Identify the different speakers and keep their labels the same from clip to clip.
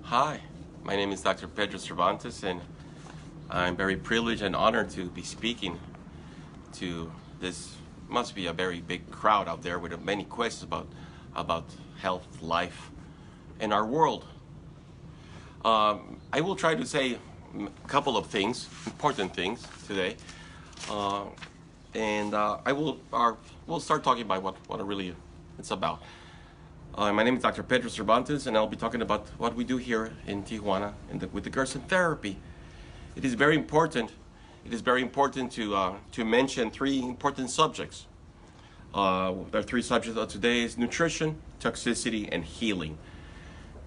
Speaker 1: Hi, my name is Dr. Pedro Cervantes, and I'm very privileged and honored to be speaking to this must be a very big crowd out there with many questions about health, life, and our world. I will try to say a couple of things, important things today, uh, and we'll start talking about what it really it's about. My name is Dr. Pedro Cervantes, and I'll be talking about what we do here in Tijuana with the Gerson therapy. It is very important. It is very important to mention three important subjects. The three subjects of today is nutrition, toxicity, and healing.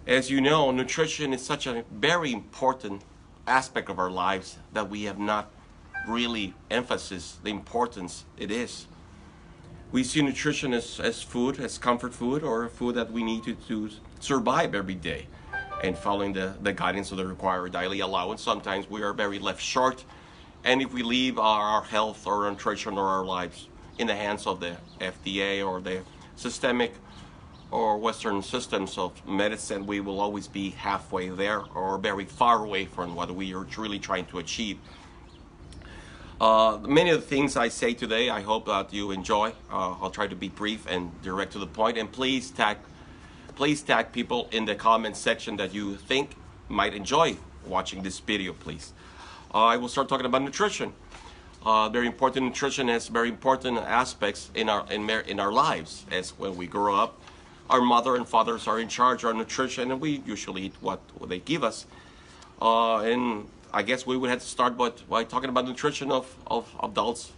Speaker 1: As you know, nutrition is such a very important aspect of our lives that we have not really emphasized the importance it is. We see nutrition as food, as comfort food, or food that we need to survive every day. And following the guidance of the required daily allowance, sometimes we are very left short. And if we leave our health or nutrition or our lives in the hands of the FDA or the systemic or Western systems of medicine, we will always be halfway there or very far away from what we are truly trying to achieve. Many of the things I say today, I hope that you enjoy. I'll try to be brief and direct to the point, and please tag people in the comment section that you think might enjoy watching this video, please. I will start talking about nutrition. Very important. Nutrition has very important aspects in our lives. As when we grow up, our mother and fathers are in charge of our nutrition, and we usually eat what they give us. And I guess we would have to start by talking about nutrition of adults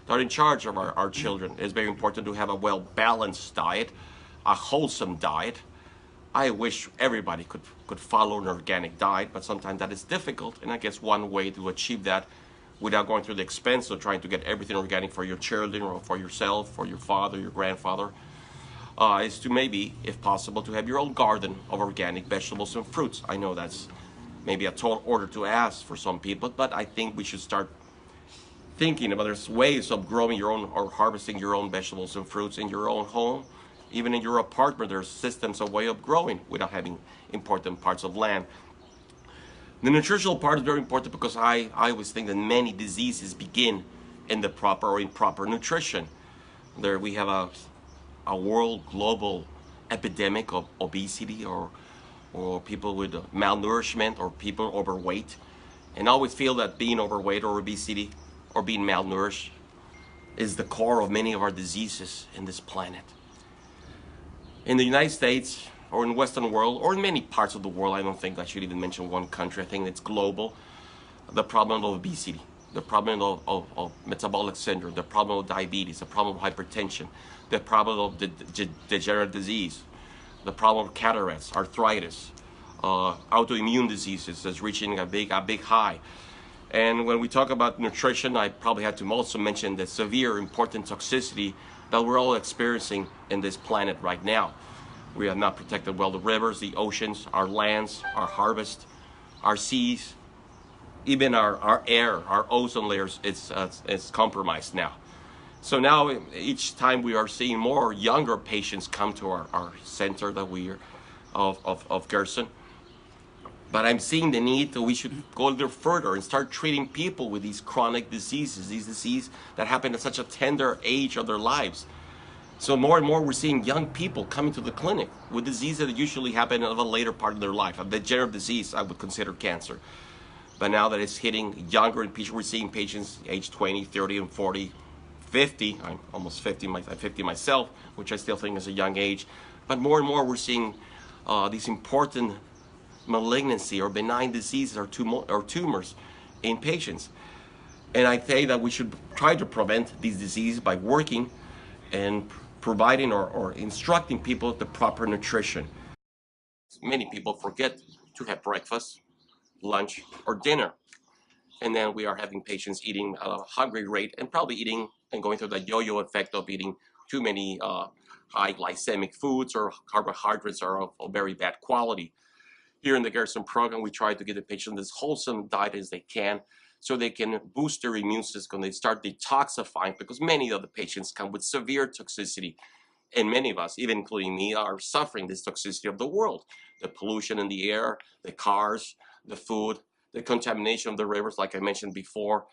Speaker 1: that are in charge of our children. It's very important to have a well-balanced diet, a wholesome diet. I wish everybody could follow an organic diet, but sometimes that is difficult. And I guess one way to achieve that without going through the expense of trying to get everything organic for your children or for yourself, for your father, your grandfather, is to maybe, if possible, to have your own garden of organic vegetables and fruits. I know that's maybe a tall order to ask for some people, but I think we should start thinking about there's ways of growing your own or harvesting your own vegetables and fruits in your own home. Even in your apartment, there's systems of way of growing without having important parts of land. The nutritional part is very important because I always think that many diseases begin in the proper or improper nutrition. There we have a world global epidemic of obesity or people with malnourishment or people overweight. And I always feel that being overweight or obesity or being malnourished is the core of many of our diseases in this planet. In the United States or in the Western world or in many parts of the world, I don't think I should even mention one country, I think it's global, the problem of obesity, the problem of metabolic syndrome, the problem of diabetes, the problem of hypertension, the problem of degenerative disease, the problem of cataracts, arthritis, autoimmune diseases is reaching a big high. And when we talk about nutrition, I probably had to also mention the severe important toxicity that we're all experiencing in this planet right now. We have not protected well the rivers, the oceans, our lands, our harvest, our seas, even our air, our ozone layers, it's compromised now. So now each time we are seeing more younger patients come to our center that we are of Gerson. But I'm seeing the need that we should go a little further and start treating people with these chronic diseases, these diseases that happen at such a tender age of their lives. So more and more we're seeing young people coming to the clinic with diseases that usually happen at a later part of their life. A degenerative disease I would consider cancer. But now that it's hitting younger people, we're seeing patients age 20, 30, and 40, 50. I'm almost 50, I'm 50 myself, which I still think is a young age. But more and more we're seeing these important malignancy or benign diseases or tumors in patients. And I say that we should try to prevent these diseases by working and providing or instructing people the proper nutrition. Many people forget to have breakfast, lunch, or dinner. And then we are having patients eating at a hungry rate and probably eating and going through the yo-yo effect of eating too many high glycemic foods or carbohydrates are of very bad quality. Here in the Gerson program, we try to give the patient as wholesome diet as they can so they can boost their immune system. They start detoxifying because many of the patients come with severe toxicity And many of us, even including me, are suffering this toxicity of the world. The pollution in the air, the cars, the food, the contamination of the rivers, like I mentioned before.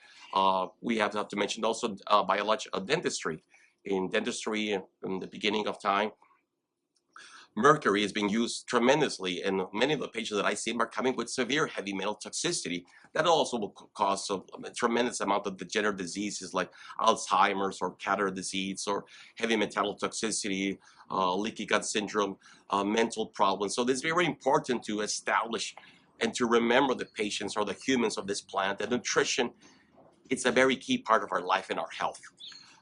Speaker 1: We have to mention also biological dentistry. In dentistry, in the beginning of time, mercury is being used tremendously, and many of the patients that I see are coming with severe heavy metal toxicity. That also will cause a tremendous amount of degenerative diseases like Alzheimer's or cataract disease or heavy metal toxicity, leaky gut syndrome, mental problems. So it's very important to establish and to remember the patients or the humans of this planet that nutrition, it's a very key part of our life and our health.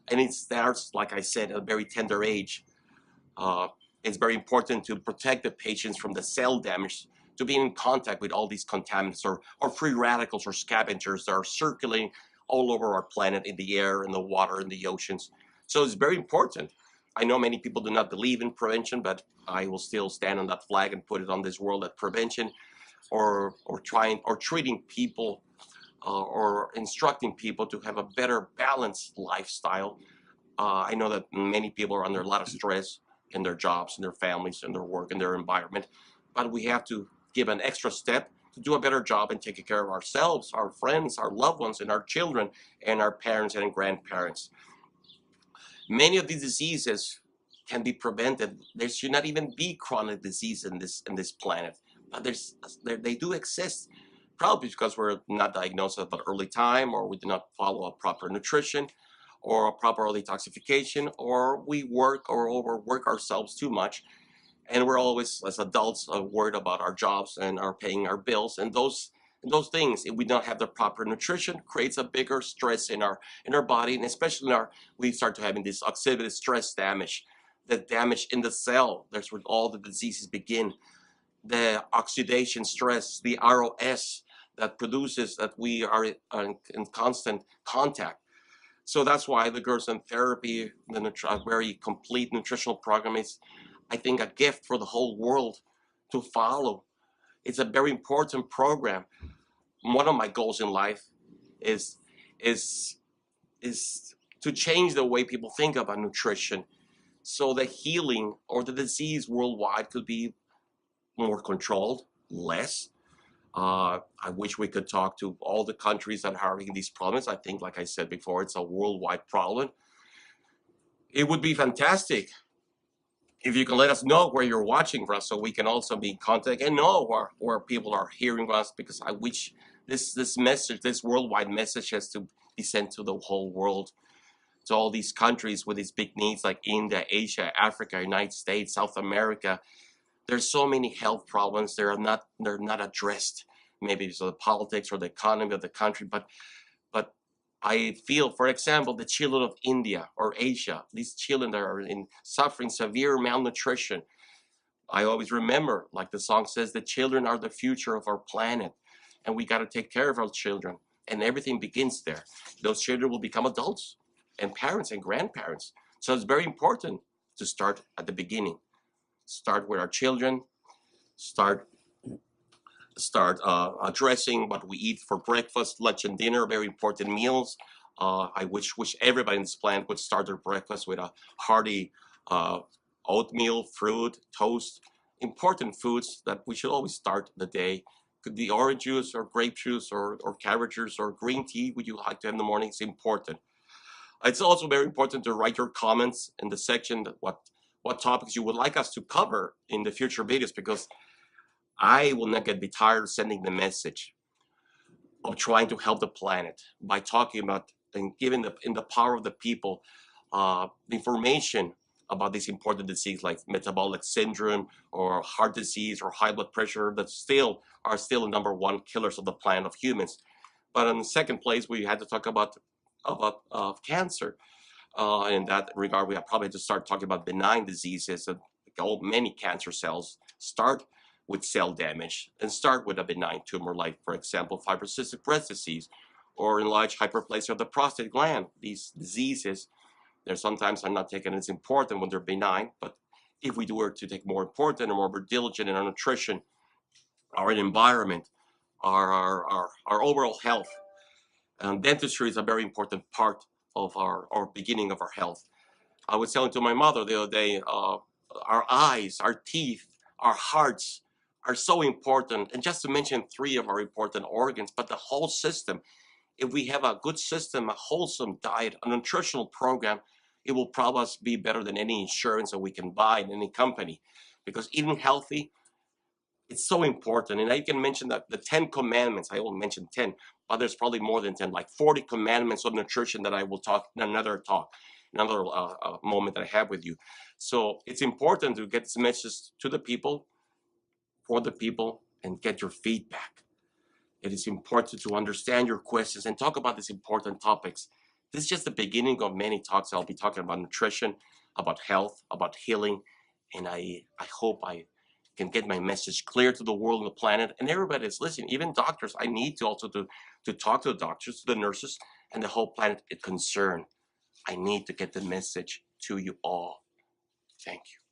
Speaker 1: And it starts, like I said, at a very tender age. uh, it's very important to protect the patients from the cell damage, to being in contact with all these contaminants or free radicals or scavengers that are circulating all over our planet, in the air, in the water, in the oceans. So it's very important. I know many people do not believe in prevention, but I will still stand on that flag and put it on this world that prevention or trying or treating people or instructing people to have a better balanced lifestyle. I know that many people are under a lot of stress in their jobs, in their families, in their work, in their environment, but we have to give an extra step to do a better job in taking care of ourselves, our friends, our loved ones, and our children, and our parents and grandparents. Many of these diseases can be prevented. There should not even be chronic disease in this planet, but they do exist. Probably because we're not diagnosed at an early time, or we do not follow a proper nutrition, or a proper detoxification, or we work or overwork ourselves too much, and we're always, as adults, worried about our jobs and our paying our bills, and those things, if we don't have the proper nutrition, creates a bigger stress in our body, and especially in our, we start to having this oxidative stress damage, the damage in the cell. That's where all the diseases begin. The oxidation stress, the ROS that produces that we are in constant contact. So that's why the Girls in Therapy, a very complete nutritional program, is, I think, a gift for the whole world to follow. It's a very important program. One of my goals in life is is is to change the way people think about nutrition, so the healing or the disease worldwide could be more controlled, less. I wish we could talk to all the countries that are having these problems. I think, like I said before, it's a worldwide problem. It would be fantastic if you can let us know where you're watching from, so we can also be in contact and know where people are hearing us, because I wish this message, this worldwide message, has to be sent to the whole world, to all these countries with these big needs like India, Asia, Africa, United States, South America. There's so many health problems. They're not addressed. Maybe it's the politics or the economy of the country, but I feel, for example, the children of India or Asia, these children that are suffering severe malnutrition. I always remember, like the song says, the children are the future of our planet, and we got to take care of our children. And everything begins there. Those children will become adults and parents and grandparents. So it's very important to start at the beginning. Start with our children. Start addressing what we eat for breakfast, lunch, and dinner. Very important meals. I wish everybody in this planet would start their breakfast with a hearty uh, oatmeal, fruit, toast. Important foods that we should always start the day. Could be orange juice or grape juice or carrot juice or green tea. Would you like to have in the morning? It's important. It's also very important to write your comments in the section that what topics you would like us to cover in the future videos, because I will not be tired of sending the message of trying to help the planet by talking about and giving in the power of the people information about this important disease like metabolic syndrome or heart disease or high blood pressure that are still the number one killers of the planet of humans. But in the second place, we had to talk about cancer. In that regard, we have probably to start talking about benign diseases. Many cancer cells start with cell damage and start with a benign tumor, like, for example, fibrocystic breast disease or enlarged hyperplasia of the prostate gland. These diseases, they're sometimes are not taken as important when they're benign, but if we were to take more important and more diligent in our nutrition, our environment, our overall health, dentistry is a very important part of our beginning of our health. I was telling to my mother the other day, our eyes, our teeth, our hearts are so important. And just to mention three of our important organs, but the whole system. If we have a good system, a wholesome diet, a nutritional program, it will probably be better than any insurance that we can buy in any company. Because eating healthy, it's so important. And I can mention that the 10 commandments, I only mentioned 10, but there's probably more than 10, like 40 commandments of nutrition that I will talk in another talk, another moment that I have with you. So it's important to get this message to the people, for the people, and get your feedback. It is important to understand your questions and talk about these important topics. This is just the beginning of many talks. I'll be talking about nutrition, about health, about healing, and I hope I can get my message clear to the world and the planet and everybody that's listening, even doctors. I need to also to talk to the doctors, to the nurses, and the whole planet is concerned. I need to get the message to you all. Thank you.